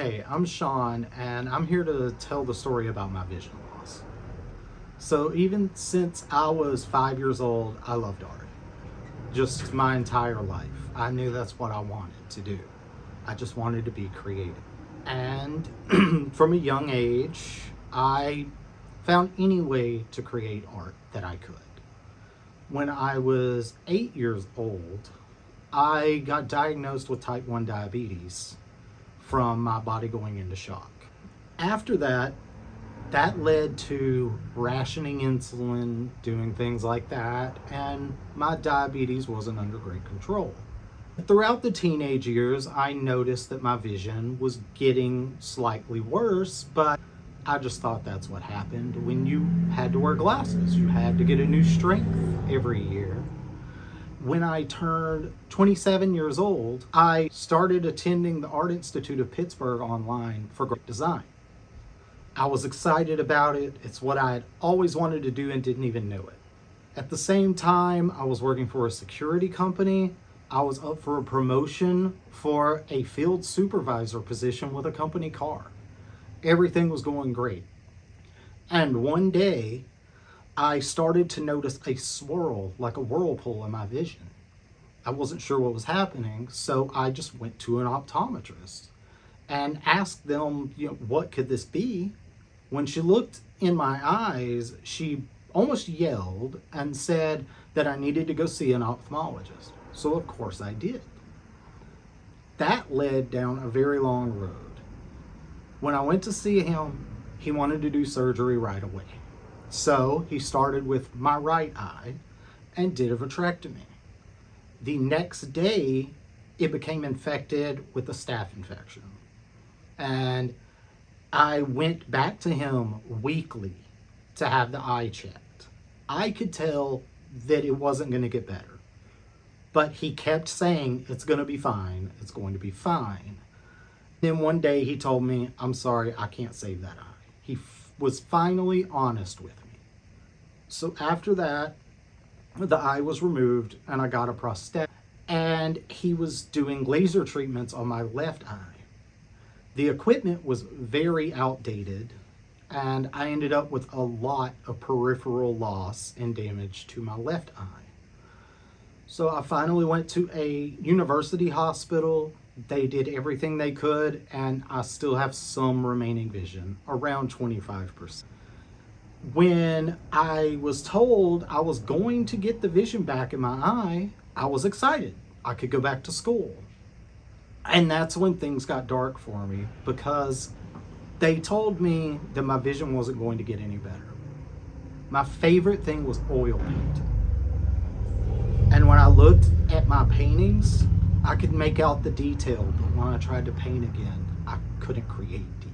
Hey, I'm Shawn, and I'm here to tell the story about my vision loss. So even since I was 5 years old, I loved art. Just my entire life. I knew that's what I wanted to do. I just wanted to be creative. And from a young age, I found any way to create art that I could. When I was 8 years old, I got diagnosed with type 1 diabetes from my body going into shock. After that, that led to rationing insulin, doing things like that, and my diabetes wasn't under great control. Throughout the teenage years, I noticed that my vision was getting slightly worse, but I just thought that's what happened when you had to wear glasses. You had to get a new strength every year. When I turned 27 years old, I started attending the Art Institute of Pittsburgh online for graphic design. I was excited about it. It's what I had always wanted to do and didn't even know it. At the same time, I was working for a security company. I was up for a promotion for a field supervisor position with a company car. Everything was going great. And one day, I started to notice a swirl, like a whirlpool in my vision. I wasn't sure what was happening, so I just went to an optometrist and asked them, what could this be? When she looked in my eyes, she almost yelled and said that I needed to go see an ophthalmologist. So of course I did. That led down a very long road. When I went to see him, he wanted to do surgery right away. So he started with my right eye and did a vitrectomy. The next day, it became infected with a staph infection. And I went back to him weekly to have the eye checked. I could tell that it wasn't going to get better. But he kept saying, it's going to be fine, it's going to be fine. Then one day he told me, I'm sorry, I can't save that eye. He was finally honest with me. So after that, the eye was removed and I got a prosthetic. And he was doing laser treatments on my left eye. The equipment was very outdated and I ended up with a lot of peripheral loss and damage to my left eye. So I finally went to a university hospital. They did everything they could and I still have some remaining vision, around 25%. When I was told I was going to get the vision back in my eye, I was excited. I could go back to school. And that's when things got dark for me because they told me that my vision wasn't going to get any better. My favorite thing was oil paint. And when I looked at my paintings, I could make out the detail, but when I tried to paint again, I couldn't create detail.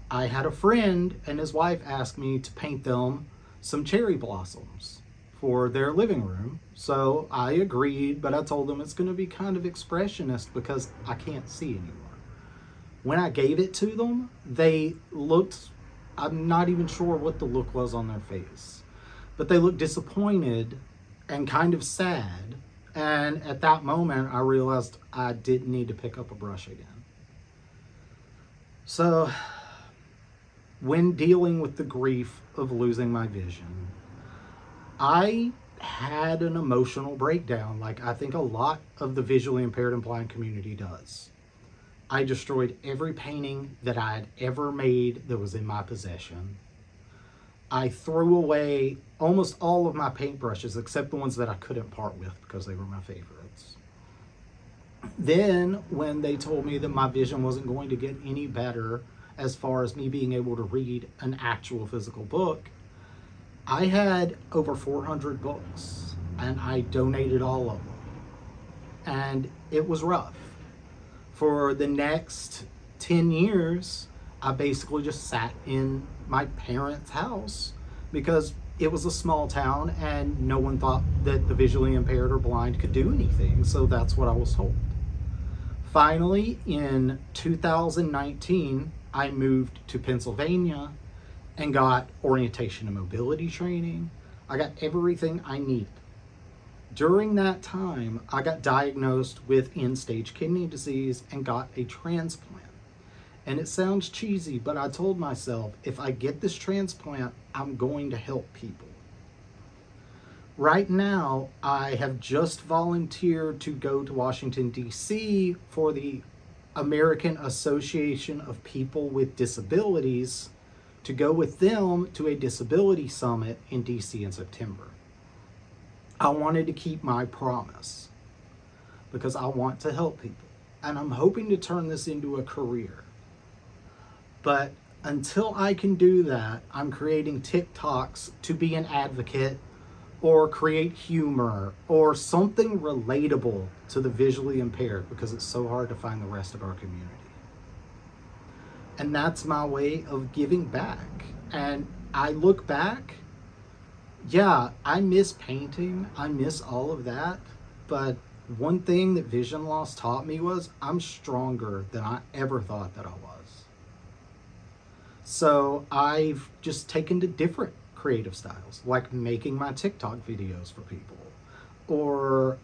I had a friend and his wife asked me to paint them some cherry blossoms for their living room. So I agreed, but I told them it's going to be kind of expressionist because I can't see anymore. When I gave it to them, they looked, I'm not even sure what the look was on their face, but they looked disappointed and kind of sad. And at that moment, I realized I didn't need to pick up a brush again. So when dealing with the grief of losing my vision, I had an emotional breakdown like I think a lot of the visually impaired and blind community does. I destroyed every painting that I had ever made that was in my possession. I threw away almost all of my paintbrushes except the ones that I couldn't part with because they were my favorites. Then when they told me that my vision wasn't going to get any better as far as me being able to read an actual physical book, I had over 400 books and I donated all of them. And it was rough. For the next 10 years, I basically just sat in my parents' house because it was a small town and no one thought that the visually impaired or blind could do anything. So that's what I was told. Finally, in 2019, I moved to Pennsylvania and got orientation and mobility training. I got everything I needed. During that time, I got diagnosed with end-stage kidney disease and got a transplant. And it sounds cheesy, but I told myself, if I get this transplant, I'm going to help people. Right now, I have just volunteered to go to Washington, D.C. for the American Association of People with Disabilities to go with them to a disability summit in D.C. in September. I wanted to keep my promise because I want to help people. And I'm hoping to turn this into a career. But until I can do that, I'm creating TikToks to be an advocate or create humor or something relatable to the visually impaired, because it's so hard to find the rest of our community. And that's my way of giving back. And I look back, yeah, I miss painting, I miss all of that, but one thing that vision loss taught me was I'm stronger than I ever thought that I was. So I've just taken to different creative styles, like making my TikTok videos for people, or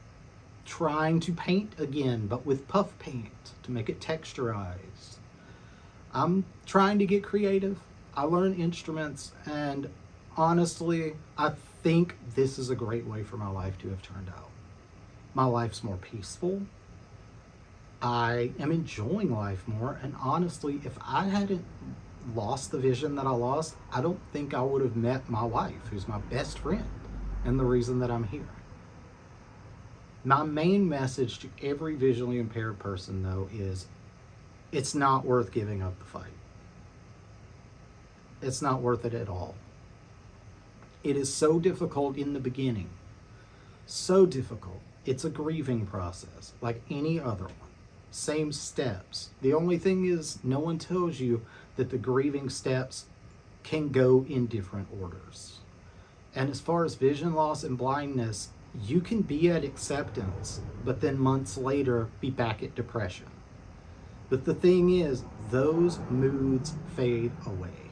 trying to paint again, but with puff paint to make it texturized. I'm trying to get creative. I learn instruments, and honestly, I think this is a great way for my life to have turned out. My life's more peaceful. I am enjoying life more, and honestly, if I hadn't lost the vision that I lost, I don't think I would have met my wife, who's my best friend and the reason that I'm here. My main message to every visually impaired person, though, is it's not worth giving up the fight. It's not worth it at all. It is so difficult in the beginning. So difficult. It's a grieving process like any other one. Same steps. The only thing is, no one tells you that the grieving steps can go in different orders. And as far as vision loss and blindness, you can be at acceptance, but then months later be back at depression. But the thing is, those moods fade away.